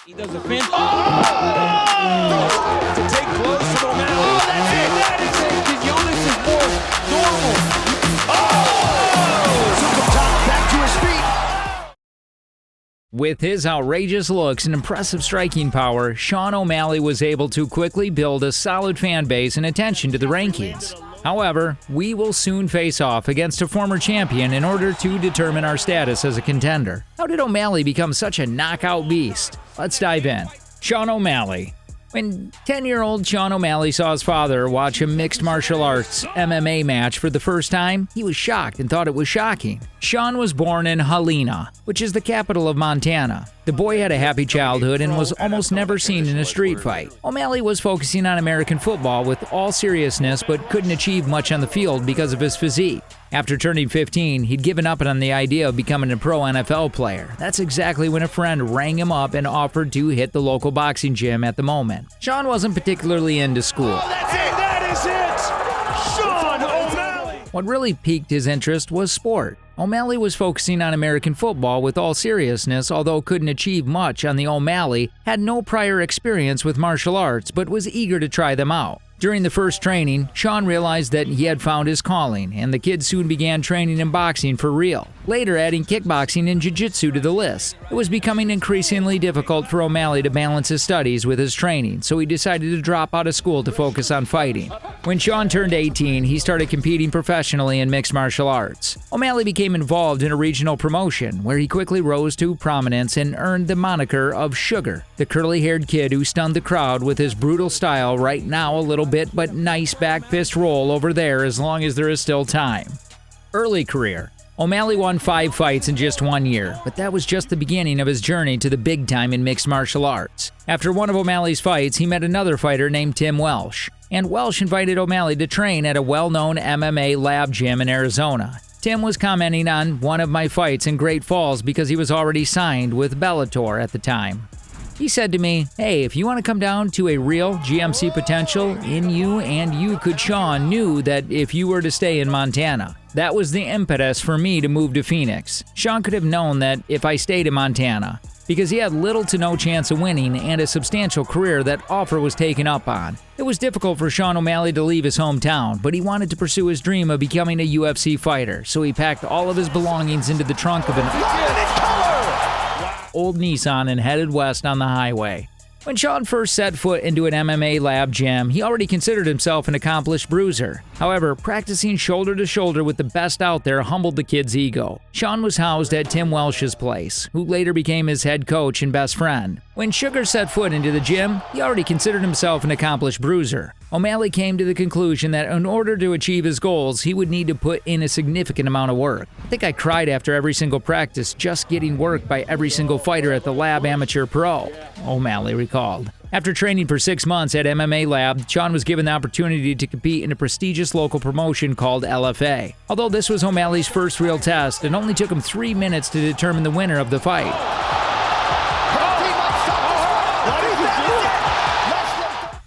He does a fin. Oh! To take blows from O'Malley. Oh, that's it. That is it. Quinones is more normal. Oh! Took him top back to his feet. With his outrageous looks and impressive striking power, Sean O'Malley was able to quickly build a solid fan base and attention to the rankings. However, we will soon face off against a former champion in order to determine our status as a contender. How did O'Malley become such a knockout beast? Let's dive in. Sean O'Malley. When 10-year-old Sean O'Malley saw his father watch a mixed martial arts MMA match for the first time, he was shocked and thought it was shocking. Sean was born in Helena, which is the capital of Montana. The boy had a happy childhood and was almost never seen in a street fight. O'Malley was focusing on American football with all seriousness but couldn't achieve much on the field because of his physique. After turning 15, he'd given up on the idea of becoming a pro NFL player. That's exactly when a friend rang him up and offered to hit the local boxing gym at the moment. Sean wasn't particularly into school. Oh, that's it. That is it. Sean O'Malley. What really piqued his interest was sport. O'Malley was focusing on American football with all seriousness, although couldn't achieve much on the O'Malley, had no prior experience with martial arts, but was eager to try them out. During the first training, Sean realized that he had found his calling, and the kid soon began training in boxing for real, later adding kickboxing and jiu-jitsu to the list. It was becoming increasingly difficult for O'Malley to balance his studies with his training, so he decided to drop out of school to focus on fighting. When Sean turned 18, he started competing professionally in mixed martial arts. O'Malley became involved in a regional promotion, where he quickly rose to prominence and earned the moniker of Sugar, the curly-haired kid who stunned the crowd with his brutal style. Right now a little bit, but nice back fist roll over there as long as there is still time. Early career. O'Malley won 5 fights in just 1 year, but that was just the beginning of his journey to the big time in mixed martial arts. After one of O'Malley's fights, he met another fighter named Tim Welsh, and Welsh invited O'Malley to train at a well-known MMA lab gym in Arizona. Tim was commenting on one of my fights in Great Falls because he was already signed with Bellator at the time. He said to me, "Hey, if you want to come down to a real GMC potential in you and you could," Sean knew that if you were to stay in Montana. That was the impetus for me to move to Phoenix. Sean could have known that if I stayed in Montana, because he had little to no chance of winning and a substantial career that offer was taken up on. It was difficult for Sean O'Malley to leave his hometown, but he wanted to pursue his dream of becoming a UFC fighter, so he packed all of his belongings into the trunk of an old Nissan and headed west on the highway. When Sean first set foot into an MMA lab gym, he already considered himself an accomplished bruiser. However, practicing shoulder to shoulder with the best out there humbled the kid's ego. Sean was housed at Tim Welsh's place, who later became his head coach and best friend. When Sugar set foot into the gym, he already considered himself an accomplished bruiser. O'Malley came to the conclusion that in order to achieve his goals, he would need to put in a significant amount of work. "I think I cried after every single practice just getting work by every single fighter at the lab amateur pro," O'Malley recalled. After training for 6 months at MMA Lab, Sean was given the opportunity to compete in a prestigious local promotion called LFA. Although this was O'Malley's first real test, it only took him 3 minutes to determine the winner of the fight.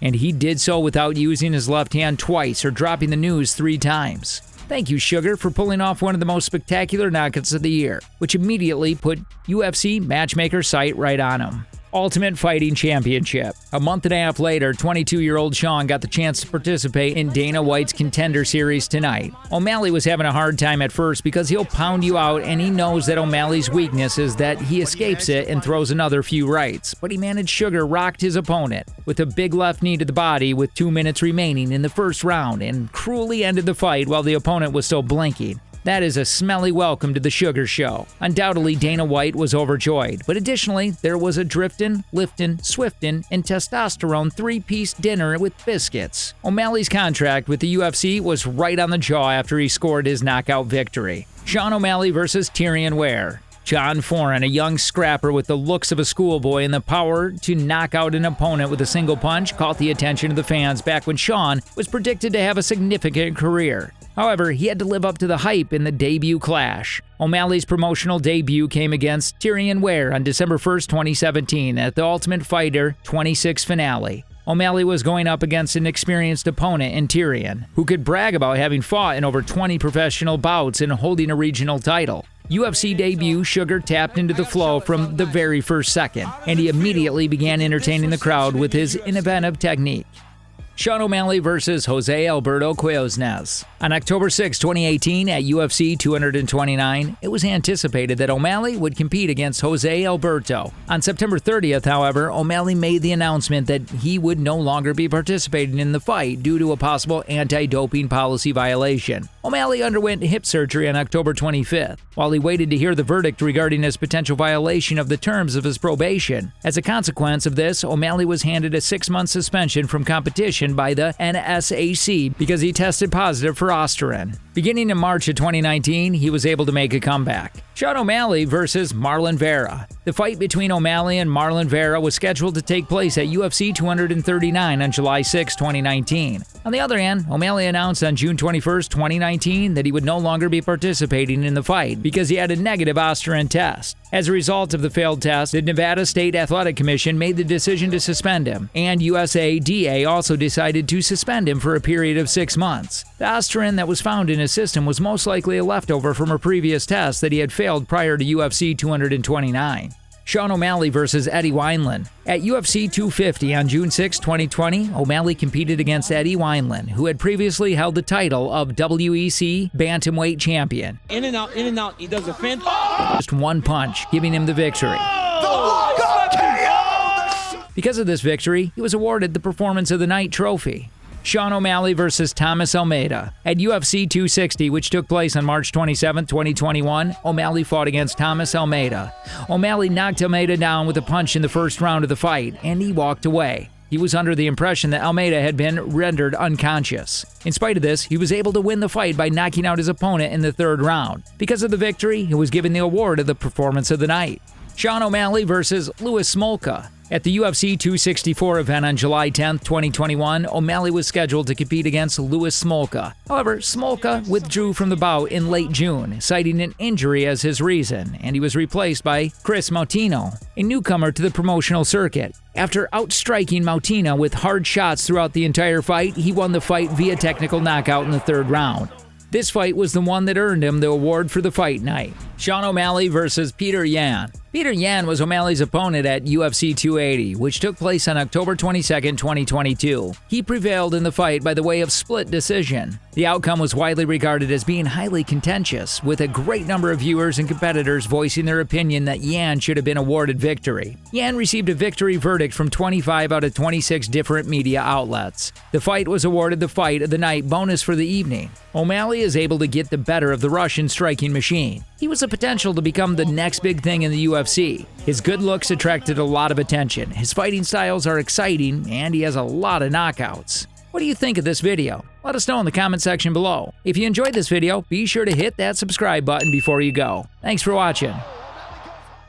And he did so without using his left hand twice or dropping the news 3 times. Thank you, Sugar, for pulling off one of the most spectacular knockouts of the year, which immediately put UFC matchmaker sight right on him. Ultimate Fighting Championship. A month and a half later, 22-year-old Sean got the chance to participate in Dana White's Contender Series tonight. O'Malley was having a hard time at first because he'll pound you out, and he knows that O'Malley's weakness is that he escapes it and throws another few rights. But he managed Sugar rocked his opponent with a big left knee to the body with 2 minutes remaining in the first round and cruelly ended the fight while the opponent was still blinking. That is a smelly welcome to the Sugar Show. Undoubtedly, Dana White was overjoyed, but additionally, there was a driftin', liftin', swiftin', and testosterone 3-piece dinner with biscuits. O'Malley's contract with the UFC was right on the jaw after he scored his knockout victory. Sean O'Malley versus Tyrion Ware. John Foran, a young scrapper with the looks of a schoolboy and the power to knock out an opponent with a single punch, caught the attention of the fans back when Sean was predicted to have a significant career. However, he had to live up to the hype in the debut clash. O'Malley's promotional debut came against Tyrion Ware on December 1st, 2017 at the Ultimate Fighter 26 finale. O'Malley was going up against an experienced opponent in Tyrion, who could brag about having fought in over 20 professional bouts and holding a regional title. UFC debut, Sugar tapped into the flow from the very first second, and he immediately began entertaining the crowd with his innovative technique. Sean O'Malley versus Jose Alberto Quiones. On October 6, 2018 at UFC 229, it was anticipated that O'Malley would compete against Jose Alberto. On September 30th, however, O'Malley made the announcement that he would no longer be participating in the fight due to a possible anti-doping policy violation. O'Malley underwent hip surgery on October 25th, while he waited to hear the verdict regarding his potential violation of the terms of his probation. As a consequence of this, O'Malley was handed a 6-month suspension from competition by the NSAC because he tested positive for Osterin. Beginning in March of 2019, he was able to make a comeback. Sean O'Malley versus Marlon Vera. The fight between O'Malley and Marlon Vera was scheduled to take place at UFC 239 on July 6, 2019. On the other hand, O'Malley announced on June 21, 2019 that he would no longer be participating in the fight because he had a negative Osterin test. As a result of the failed test, the Nevada State Athletic Commission made the decision to suspend him, and USADA also decided to suspend him for a period of 6 months. The Osterin that was found in his system was most likely a leftover from a previous test that he had failed prior to UFC 229. Sean O'Malley versus Eddie Wineland. At UFC 250 on June 6, 2020, O'Malley competed against Eddie Wineland, who had previously held the title of WEC Bantamweight Champion. In and out, he does a fend. Just one punch, giving him the victory. Because of this victory, he was awarded the Performance of the Night trophy. Sean O'Malley versus Thomas Almeida. At UFC 260, which took place on March 27, 2021, O'Malley fought against Thomas Almeida. O'Malley knocked Almeida down with a punch in the first round of the fight, and he walked away. He was under the impression that Almeida had been rendered unconscious. In spite of this, he was able to win the fight by knocking out his opponent in the third round. Because of the victory, he was given the award of the Performance of the Night. Sean O'Malley versus Louis Smolka. At the UFC 264 event on July 10, 2021, O'Malley was scheduled to compete against Louis Smolka. However, Smolka withdrew from the bout in late June, citing an injury as his reason, and he was replaced by Chris Mautino, a newcomer to the promotional circuit. After outstriking Mautino with hard shots throughout the entire fight, he won the fight via technical knockout in the third round. This fight was the one that earned him the award for the fight night. Sean O'Malley versus Peter Yan. Peter Yan was O'Malley's opponent at UFC 280, which took place on October 22, 2022. He prevailed in the fight by the way of split decision. The outcome was widely regarded as being highly contentious, with a great number of viewers and competitors voicing their opinion that Yan should have been awarded victory. Yan received a victory verdict from 25 out of 26 different media outlets. The fight was awarded the Fight of the Night bonus for the evening. O'Malley is able to get the better of the Russian striking machine. He was a potential to become the next big thing in the UFC. His good looks attracted a lot of attention, his fighting styles are exciting, and he has a lot of knockouts. What do you think of this video? Let us know in the comment section below. If you enjoyed this video, be sure to hit that subscribe button before you go. Thanks for watching.